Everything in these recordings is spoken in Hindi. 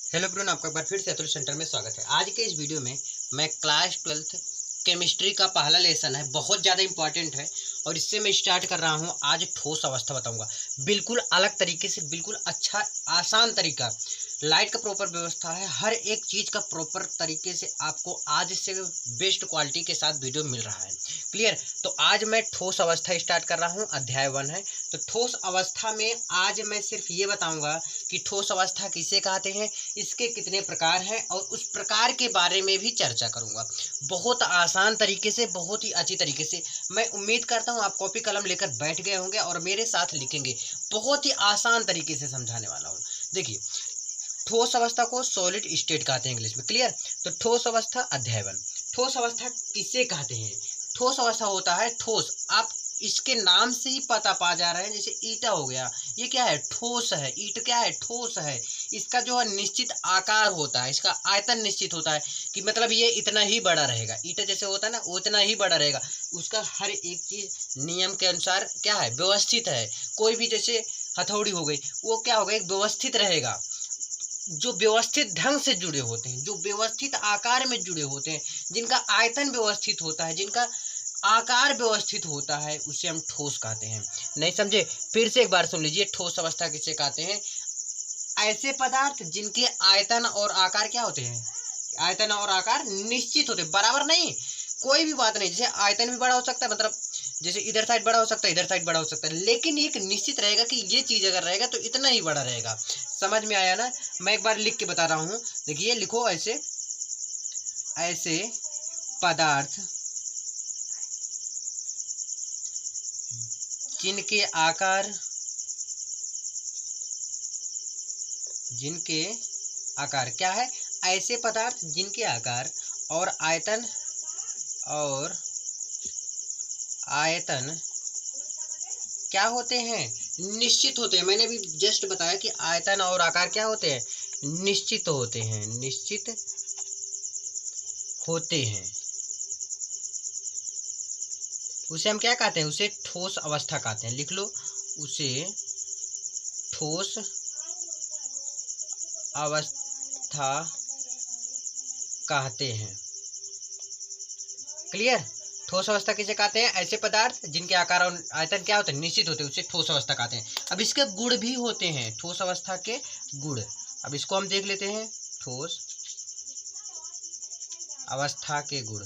हेलो एवरीवन, आपका एक बार फिर से अतुल सेंटर में स्वागत है। आज के इस वीडियो में मैं क्लास 12th केमिस्ट्री का पहला लेसन है, बहुत ज़्यादा इंपॉर्टेंट है और इससे मैं स्टार्ट कर रहा हूँ। आज ठोस अवस्था बताऊंगा, बिल्कुल अलग तरीके से, बिल्कुल अच्छा आसान तरीका। लाइट का प्रॉपर व्यवस्था है, हर एक चीज़ का प्रॉपर तरीके से आपको आज से बेस्ट क्वालिटी के साथ वीडियो मिल रहा है। क्लियर? तो आज मैं ठोस अवस्था स्टार्ट कर रहा हूँ, अध्याय 1 है। तो ठोस अवस्था में आज मैं सिर्फ ये बताऊंगा कि ठोस अवस्था किसे कहते हैं, इसके कितने प्रकार हैं और उस प्रकार के बारे में भी चर्चा करूंगा, बहुत आसान तरीके से, बहुत ही अच्छी तरीके से। मैं उम्मीद करता हूं आप कॉपी कलम लेकर बैठ गए होंगे और मेरे साथ लिखेंगे। बहुत ही आसान तरीके से समझाने वाला हूं। देखिए, ठोस अवस्था को सॉलिड स्टेट कहते हैं इंग्लिश में। क्लियर? तो ठोस अवस्था अध्याय 1। ठोस अवस्था किसे कहते हैं? ठोस अवस्था होता है ठोस। आप इसके नाम से ही पता पा जा रहे हैं, जैसे ईटा हो गया, ये क्या है? ठोस है। ईट क्या है? ठोस है। इसका जो है निश्चित आकार होता है, इसका आयतन निश्चित होता है कि मतलब ये इतना ही बड़ा रहेगा। ईटा जैसे होता है ना, उतना ही बड़ा रहेगा। उसका हर एक चीज नियम के अनुसार क्या है? व्यवस्थित है। कोई भी जैसे हथौड़ी हो गई, वो क्या होगा? एक व्यवस्थित रहेगा। जो व्यवस्थित ढंग से जुड़े होते हैं, जो व्यवस्थित आकार में जुड़े होते हैं, जिनका आयतन व्यवस्थित होता है, जिनका आकार व्यवस्थित होता है, उसे हम ठोस कहते हैं। नहीं समझे? फिर से एक बार सुन लीजिए, ठोस अवस्था किसे कहते हैं? ऐसे पदार्थ जिनके आयतन और आकार क्या होते हैं? आयतन और आकार निश्चित होते हैं, बराबर नहीं। कोई भी बात नहीं, जैसे आयतन भी बड़ा हो सकता है, मतलब जैसे इधर साइड बड़ा हो सकता है, इधर साइड बड़ा हो सकता है, लेकिन एक निश्चित रहेगा कि ये चीज अगर रहेगा तो इतना ही बड़ा रहेगा। समझ में आया ना? मैं एक बार लिख के बता रहा हूँ। देखिए, लिखो, ऐसे ऐसे पदार्थ जिनके आकार क्या है? ऐसे पदार्थ जिनके आकार और आयतन क्या होते हैं? निश्चित होते हैं। मैंने अभी जस्ट बताया कि आयतन और आकार क्या होते हैं? निश्चित होते हैं। निश्चित होते हैं। उसे हम क्या कहते हैं? उसे ठोस अवस्था कहते हैं। लिख लो, उसे ठोस अवस्था कहते हैं। क्लियर? ठोस अवस्था किसे कहते हैं? ऐसे पदार्थ जिनके आकार और आयतन क्या होते हैं? निश्चित होते हैं, उसे ठोस अवस्था कहते हैं। अब इसके गुण भी होते हैं, ठोस अवस्था के गुण। अब इसको हम देख लेते हैं, ठोस अवस्था के गुण।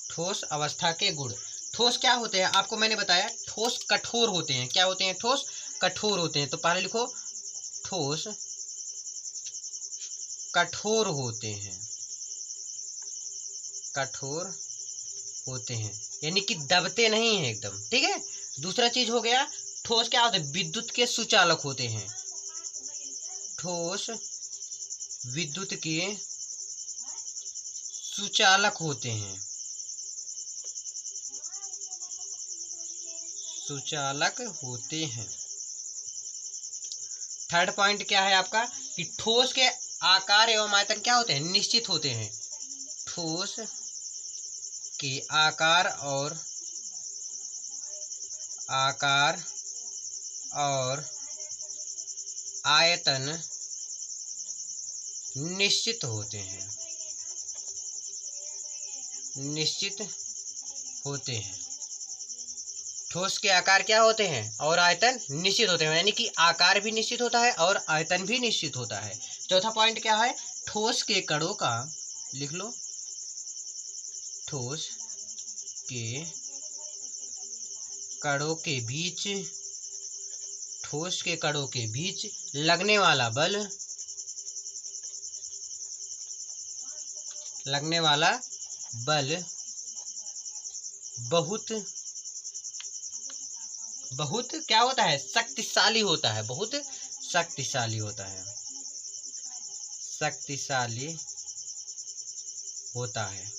ठोस अवस्था के गुण। ठोस क्या होते हैं? आपको मैंने बताया, ठोस कठोर होते हैं। क्या होते हैं? ठोस कठोर होते हैं। तो पहले लिखो, ठोस कठोर होते हैं। कठोर होते हैं यानी कि दबते नहीं है एकदम। ठीक है? दूसरा चीज हो गया, ठोस क्या होते हैं? विद्युत के सुचालक होते हैं। ठोस विद्युत के सुचालक होते हैं। सुचालक होते हैं। थर्ड पॉइंट क्या है आपका? कि ठोस के आकार एवं आयतन क्या होते हैं? निश्चित होते हैं। ठोस के आकार और आयतन निश्चित होते हैं। निश्चित होते हैं। ठोस के आकार क्या होते हैं और आयतन निश्चित होते हैं, यानी कि आकार भी निश्चित होता है और आयतन भी निश्चित होता है। चौथा पॉइंट क्या है? ठोस के कणों का, लिख लो, ठोस के कणों के बीच, ठोस के कणों के बीच लगने वाला बल, बहुत क्या होता है? शक्तिशाली होता है। बहुत शक्तिशाली होता है। शक्तिशाली होता है।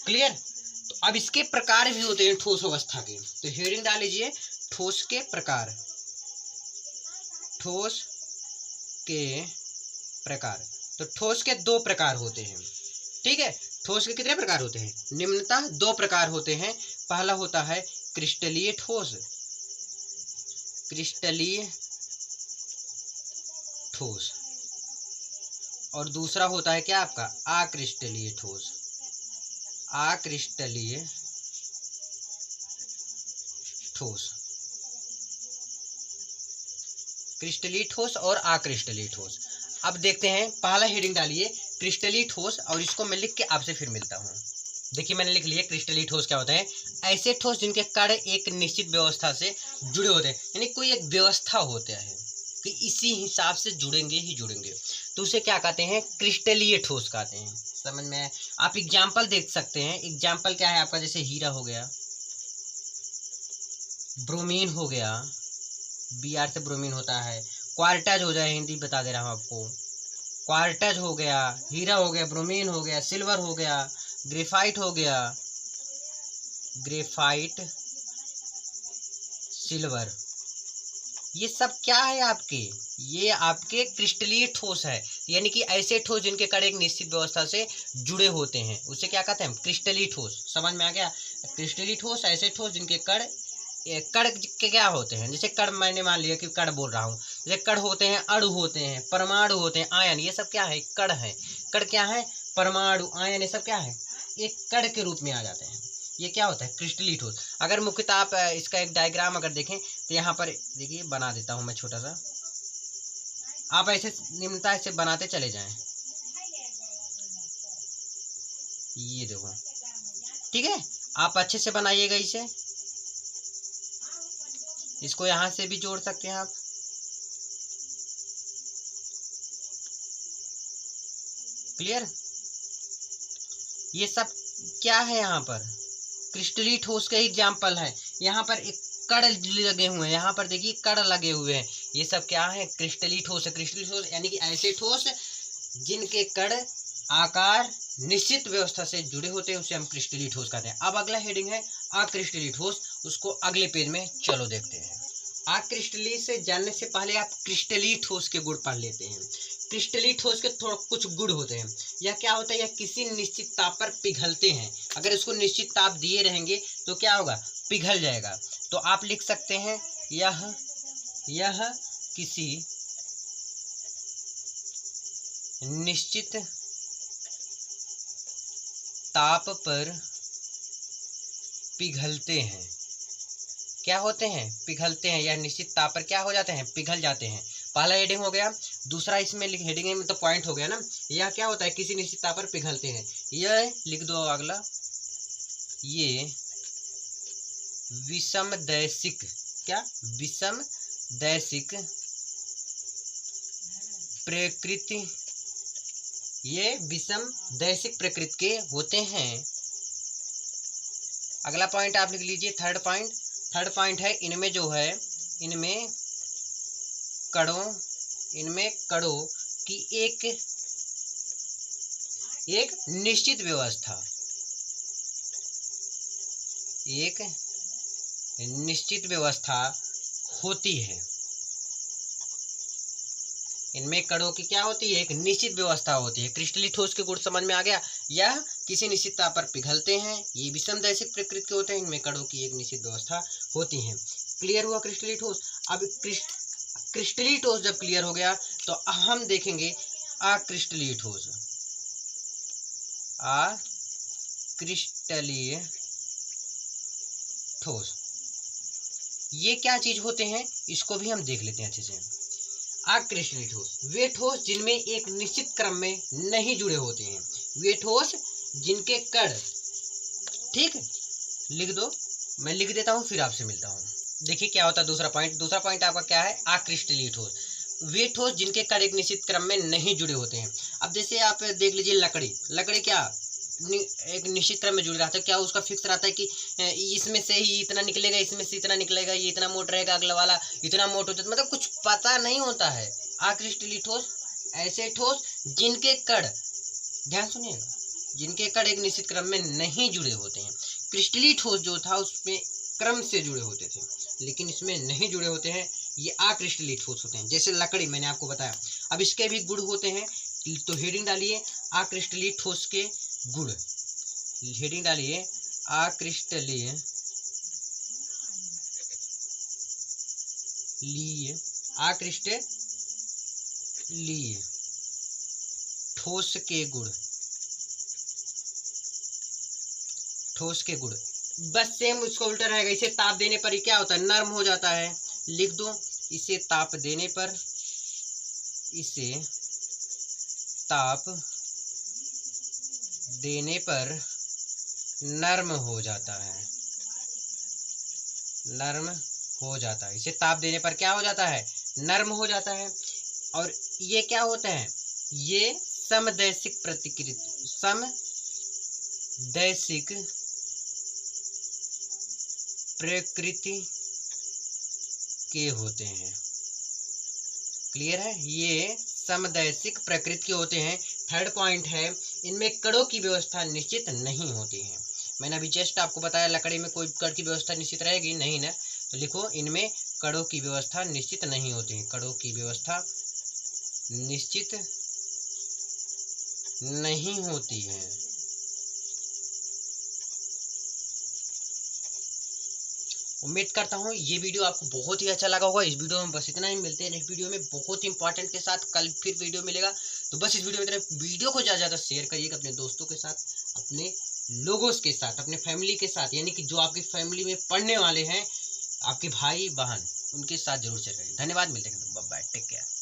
क्लियर? तो अब इसके प्रकार भी होते हैं ठोस अवस्था के। तो हेडिंग डाल लीजिए, ठोस के प्रकार। ठोस के प्रकार। तो ठोस के दो प्रकार होते हैं। ठीक है? ठोस के कितने प्रकार होते हैं? निम्नतः दो प्रकार होते हैं। पहला होता है क्रिस्टलीय ठोस, क्रिस्टलीय ठोस, और दूसरा होता है क्या आपका अक्रिस्टलीय ठोस, अक्रिस्टलीय ठोस, क्रिस्टलीय ठोस और अक्रिस्टलीय ठोस। अब देखते हैं, पहला हेडिंग डालिए क्रिस्टलीय ठोस, और इसको मैं लिख के आपसे फिर मिलता हूँ। देखिए मैंने लिख लिया क्रिस्टलीय ठोस क्या होता है, ऐसे ठोस जिनके कण एक निश्चित व्यवस्था से जुड़े होते हैं, यानी कोई एक व्यवस्था होता है कि इसी हिसाब से जुड़ेंगे ही जुड़ेंगे, तो उसे क्या कहते हैं, क्रिस्टलीय ठोस कहते हैं। समझ में? आप एग्जाम्पल देख सकते हैं। एग्जाम्पल क्या है आपका, जैसे हीरा हो गया, ब्रोमीन हो गया, Br से ब्रोमीन होता है, क्वार्टज हो जाए, हिंदी बता दे रहा हूँ आपको, क्वार्टज हो गया, हीरा हो गया, ब्रोमीन हो गया, सिल्वर हो गया, ग्रेफाइट हो गया, ग्रेफाइट, सिल्वर, ये सब क्या है आपके, ये आपके क्रिस्टलीय ठोस है, यानी कि ऐसे ठोस जिनके कण एक निश्चित व्यवस्था से जुड़े होते हैं, उसे क्या कहते हैं, क्रिस्टलीय ठोस। समझ में आ गया? क्रिस्टलीय ठोस ऐसे ठोस जिनके कण के क्या होते हैं, जैसे कण, मैंने मान लिया कि कण बोल रहा हूँ, जैसे कण होते हैं, अणु होते हैं, परमाणु होते हैं, आयन, ये सब क्या है, कण है। कण क्या है, परमाणु, आयन, ये सब क्या है, एक कण के रूप में आ जाते हैं। ये क्या होता है, क्रिस्टलीय ठोस। अगर मुख्यतः आप इसका एक डायग्राम अगर देखें तो यहाँ पर देखिए, बना देता हूँ मैं छोटा सा, आप ऐसे निम्नता ऐसे बनाते चले जाएं, ये देखो, ठीक है, आप अच्छे से बनाइएगा इसे, इसको यहाँ से भी जोड़ सकते हैं आप, क्लियर? ये सब क्या है, यहाँ पर क्रिस्टलीय ठोस का एग्जाम्पल है। यहाँ पर एक कण लगे हुए हैं, यहाँ पर देखिए कण लगे हुए हैं, ये सब क्या है, क्रिस्टलीय ठोस है। क्रिस्टलीय ठोस यानी कि ऐसे ठोस जिनके कण आकार निश्चित व्यवस्था से जुड़े होते हैं, उसे हम क्रिस्टलीय ठोस कहते हैं। अब अगला हेडिंग है अक्रिस्टलीय ठोस, उसको अगले पेज में चलो देखते हैं। अक्रिस्टलीय से जानने से पहले आप क्रिस्टलीय ठोस के गुण पढ़ लेते हैं। क्रिस्टलीय ठोस के थोड़ा कुछ गुण होते हैं। यह क्या होता है, यह किसी निश्चित ताप पर पिघलते हैं। अगर इसको निश्चित ताप दिए रहेंगे तो क्या होगा, पिघल जाएगा। तो आप लिख सकते हैं यह किसी निश्चित ताप पर पिघलते हैं। क्या होते हैं, पिघलते हैं, या निश्चित ताप पर क्या हो जाते हैं, पिघल जाते हैं। पहला हेडिंग हो गया। दूसरा इसमें हेडिंग में तो पॉइंट हो गया ना, यह क्या होता है, किसी निश्चित ताप पर पिघलते हैं। यह लिख दो अगला, ये विषमदैशिक, क्या, विषमदैशिक प्रकृति, ये विषमदैशिक प्रकृति के होते हैं। अगला पॉइंट आप लिख लीजिए, थर्ड पॉइंट है, इनमें जो है, इनमें कणों की एक निश्चित व्यवस्था, एक निश्चित व्यवस्था होती है। इनमें कणों की क्या होती है, एक निश्चित व्यवस्था होती है। क्रिस्टलीय ठोस के गुण समझ में आ गया। यह किसी निश्चित ताप पर पिघलते हैं, ये विषमदैशिक प्रकृति के होते हैं, इनमें कणों की एक निश्चित व्यवस्था होती है। क्लियर हुआ क्रिस्टलीय ठोस। अब क्रिस्टलीय ठोस जब क्लियर हो गया तो हम देखेंगे अक्रिस्टलीय ठोस। अक्रिस्टलीय ठोस ये क्या चीज होते हैं, इसको भी हम देख लेते हैं अच्छे से। अक्रिस्टलीय ठोस वे ठोस जिनमें एक निश्चित क्रम में नहीं जुड़े होते हैं। वे ठोस जिनके कण, ठीक, लिख दो, मैं लिख देता हूं फिर आपसे मिलता हूं। देखिए क्या होता है दूसरा पॉइंट आपका क्या है, अक्रिस्टलीय ठोस वे ठोस जिनके कण एक निश्चित क्रम में नहीं जुड़े होते हैं। अब जैसे आप देख लीजिए लकड़ी क्या एक निश्चित क्रम में जुड़ रहता है, क्या उसका फिक्स रहता है कि इसमें से ही इतना निकलेगा, इसमें से इतना निकलेगा, ये इतना मोटा रहेगा, अगला वाला इतना मोटा होता है, मतलब कुछ पता नहीं होता है। अक्रिस्टलीय ठोस ऐसे ठोस जिनके कण, ध्यान सुनिएगा, जिनके कण एक निश्चित क्रम में नहीं जुड़े होते हैं। क्रिस्टलीय ठोस जो था उसमें क्रम से जुड़े होते थे, लेकिन इसमें नहीं जुड़े होते हैं, ये अक्रिस्टलीय ठोस होते हैं। जैसे लकड़ी मैंने आपको बताया। अब इसके भी गुण होते हैं, तो हेडिंग डालिए अक्रिस्टलीय ठोस के गुण, हेडिंग डालिए अक्रिस्टलीय लिए, आकृष्ट लिए, ठोस के गुण, ठोस के गुण, बस सेम उसका उल्टा रहेगा। इसे ताप देने पर ये क्या होता है, नर्म हो जाता है। लिख दो, इसे ताप देने पर, इसे ताप देने पर नर्म हो जाता है, नर्म हो जाता है। इसे ताप देने पर क्या हो जाता है, नर्म हो जाता है। और ये क्या होते हैं, ये समदैशिक प्रतिक्रिया, समदैशिक प्रकृति के होते हैं। क्लियर है, ये समदैशिक प्रकृति के होते हैं। थर्ड पॉइंट है, इनमें कणों की व्यवस्था निश्चित नहीं होती है। मैंने अभी जस्ट आपको बताया लकड़ी में कोई कण की व्यवस्था निश्चित रहेगी नहीं ना, तो लिखो इनमें कणों की व्यवस्था निश्चित नहीं होती है, कणों की व्यवस्था निश्चित नहीं होती है। उम्मीद करता हूँ ये वीडियो आपको बहुत ही अच्छा लगा होगा। इस वीडियो में बस इतना ही, मिलते हैं नेक्स्ट वीडियो में बहुत ही इंपॉर्टेंट के साथ। कल फिर वीडियो मिलेगा, तो बस इस वीडियो में इतना। वीडियो को ज़्यादा ज़्यादा शेयर करिएगा अपने दोस्तों के साथ, अपने लोगों के साथ, अपने फैमिली के साथ, यानी कि जो आपकी फैमिली में पढ़ने वाले हैं, आपके भाई बहन, उनके साथ जरूर शेयर करिए। धन्यवाद, मिलते हैं, बाय बाय, टेक केयर।